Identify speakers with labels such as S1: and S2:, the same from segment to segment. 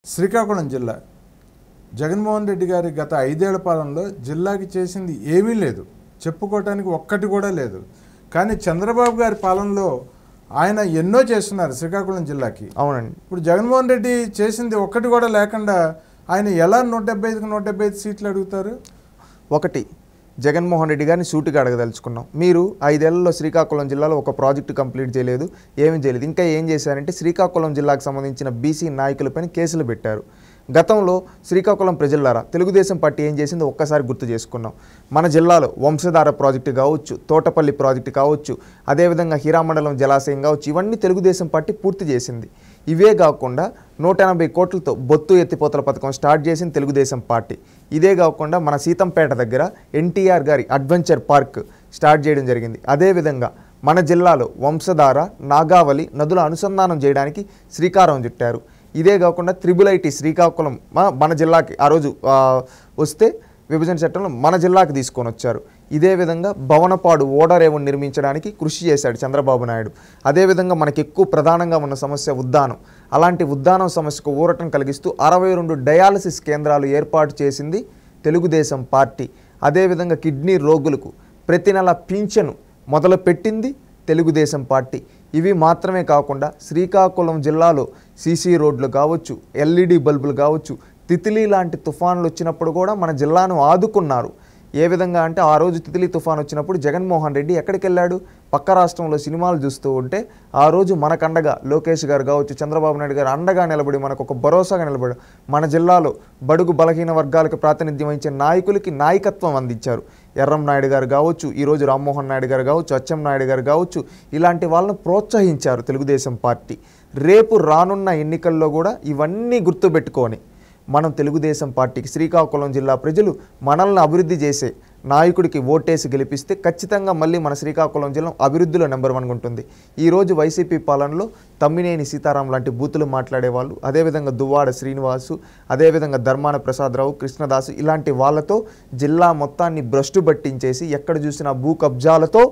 S1: శ్రీకాకుళం జిల్లా జగన్మోహన్ రెడ్డి గారి గత 5 ఏళ్ల పాలనలో జిల్లాకి చేసింది ఏమీ లేదు, చెప్పుకోవడానికి ఒక్కటి కూడా లేదు. కానీ చంద్రబాబు గారి పాలనలో ఆయన ఎన్నో చేస్తున్నారు శ్రీకాకుళం జిల్లాకి.
S2: అవునండి.
S1: ఇప్పుడు జగన్మోహన్ రెడ్డి చేసింది ఒక్కటి కూడా లేకుండా ఆయన ఎలా 175కి 175 సీట్లు అడుగుతారు?
S2: ఒకటి, జగన్మోహన్ రెడ్డి గారిని సూటిగా అడగదలుచుకున్నాం. మీరు 5 ఏళ్లలో శ్రీకాకుళం జిల్లాలో ఒక ప్రాజెక్టు కంప్లీట్ చేయలేదు, ఏమీ చేయలేదు. ఇంకా ఏం చేశారంటే శ్రీకాకుళం జిల్లాకు సంబంధించిన బీసీ నాయకులపైన కేసులు పెట్టారు. గతంలో శ్రీకాకుళం ప్రజలారా తెలుగుదేశం పార్టీ ఏం చేసిందో ఒక్కసారి గుర్తు చేసుకున్నాం. మన జిల్లాలో వంశధార ప్రాజెక్టు కావచ్చు, తోటపల్లి ప్రాజెక్టు కావచ్చు, అదేవిధంగా హీరామండలం జలాశయం కావచ్చు, ఇవన్నీ తెలుగుదేశం పార్టీ పూర్తి చేసింది. ఇవే కాకుండా 180 కోట్లతో బొత్తు ఎత్తిపోతల పథకం స్టార్ట్ చేసింది తెలుగుదేశం పార్టీ. ఇదే కాకుండా మన సీతంపేట దగ్గర ఎన్టీఆర్ గారి అడ్వెంచర్ పార్క్ స్టార్ట్ చేయడం జరిగింది. అదేవిధంగా మన జిల్లాలో వంశధార, నాగావళి నదుల అనుసంధానం చేయడానికి శ్రీకారం చుట్టారు. ఇదే కాకుండా IIIT శ్రీకాకుళం మన జిల్లాకి ఆ రోజు వస్తే విభజన చట్టంలో మన జిల్లాకి తీసుకొని వచ్చారు. ఇదే విధంగా భవనపాడు ఓడరేవును నిర్మించడానికి కృషి చేశాడు చంద్రబాబు నాయుడు. అదేవిధంగా మనకి ఎక్కువ ప్రధానంగా ఉన్న సమస్య ఉద్దానం. అలాంటి ఉద్దానం సమస్యకు ఊరటం కలిగిస్తూ 62 డయాలసిస్ కేంద్రాలు ఏర్పాటు చేసింది తెలుగుదేశం పార్టీ. అదేవిధంగా కిడ్నీ రోగులకు ప్రతి నెల పింఛను మొదలుపెట్టింది తెలుగుదేశం పార్టీ. ఇవి మాత్రమే కాకుండా శ్రీకాకుళం జిల్లాలో సీసీ రోడ్లు కావచ్చు, LED బల్బులు కావచ్చు, తితిలి లాంటి తుఫాన్లు వచ్చినప్పుడు కూడా మన జిల్లాను ఆదుకున్నారు. ఏ విధంగా అంటే ఆ రోజు తితిలి తుఫాన్ వచ్చినప్పుడు జగన్మోహన్ రెడ్డి ఎక్కడికి వెళ్ళాడు? పక్క రాష్ట్రంలో సినిమాలు చూస్తూ ఉంటే ఆ రోజు మనకండగా లోకేష్ గారు కావచ్చు, చంద్రబాబు నాయుడు గారు అండగా నిలబడి మనకు ఒక భరోసాగా నిలబడి మన జిల్లాలో బడుగు బలహీన వర్గాలకు ప్రాతినిధ్యం వహించే నాయకులకి నాయకత్వం అందించారు. ఎర్రం నాయుడు గారు కావచ్చు, ఈరోజు రామ్మోహన్ నాయుడు గారు కావచ్చు, అచ్చెం నాయుడు గారు కావచ్చు, ఇలాంటి వాళ్ళను ప్రోత్సహించారు తెలుగుదేశం పార్టీ. రేపు రానున్న ఎన్నికల్లో కూడా ఇవన్నీ గుర్తుపెట్టుకొని మనం తెలుగుదేశం పార్టీకి శ్రీకాకుళం జిల్లా ప్రజలు మనల్ని అభివృద్ధి చేసే నాయకుడికి ఓటేసి గెలిపిస్తే ఖచ్చితంగా మళ్ళీ మన శ్రీకాకుళం జిల్లా అభివృద్ధిలో నెంబర్ 1 ఉంటుంది. ఈరోజు వైసీపీ పాలనలో తమ్మినేని సీతారాం లాంటి బూతులు మాట్లాడేవాళ్ళు, అదేవిధంగా దువ్వాడ శ్రీనివాసు, అదేవిధంగా ధర్మాన ప్రసాదరావు, కృష్ణదాసు ఇలాంటి వాళ్ళతో జిల్లా మొత్తాన్ని భ్రష్టు పట్టించేసి ఎక్కడ చూసినా భూ కబ్జాలతో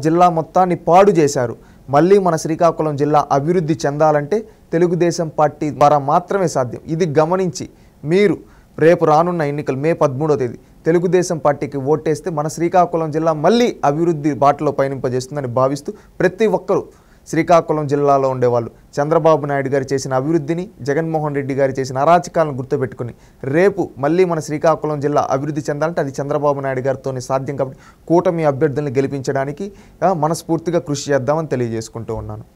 S2: జిల్లా మొత్తాన్ని పాడు చేశారు. మళ్ళీ మన శ్రీకాకుళం జిల్లా అభివృద్ధి చెందాలంటే తెలుగుదేశం పార్టీ ద్వారా మాత్రమే సాధ్యం. ఇది గమనించి మీరు రేపు రానున్న ఎన్నికలు మే 13వ తేదీ తెలుగుదేశం పార్టీకి ఓటేస్తే మన శ్రీకాకుళం జిల్లా మళ్ళీ అభివృద్ధి బాటలో పయనింపజేస్తుందని భావిస్తూ ప్రతి ఒక్కరూ శ్రీకాకుళం జిల్లాలో ఉండేవాళ్ళు చంద్రబాబు నాయుడు గారు చేసిన అభివృద్ధిని, జగన్మోహన్ రెడ్డి గారు చేసిన అరాచకాలను గుర్తుపెట్టుకుని రేపు మళ్ళీ మన శ్రీకాకుళం జిల్లా అభివృద్ధి చెందాలంటే అది చంద్రబాబు నాయుడు గారితోనే సాధ్యం. కాబట్టి కూటమి అభ్యర్థులను గెలిపించడానికి మనస్ఫూర్తిగా కృషి చేద్దామని తెలియజేసుకుంటూ ఉన్నాను.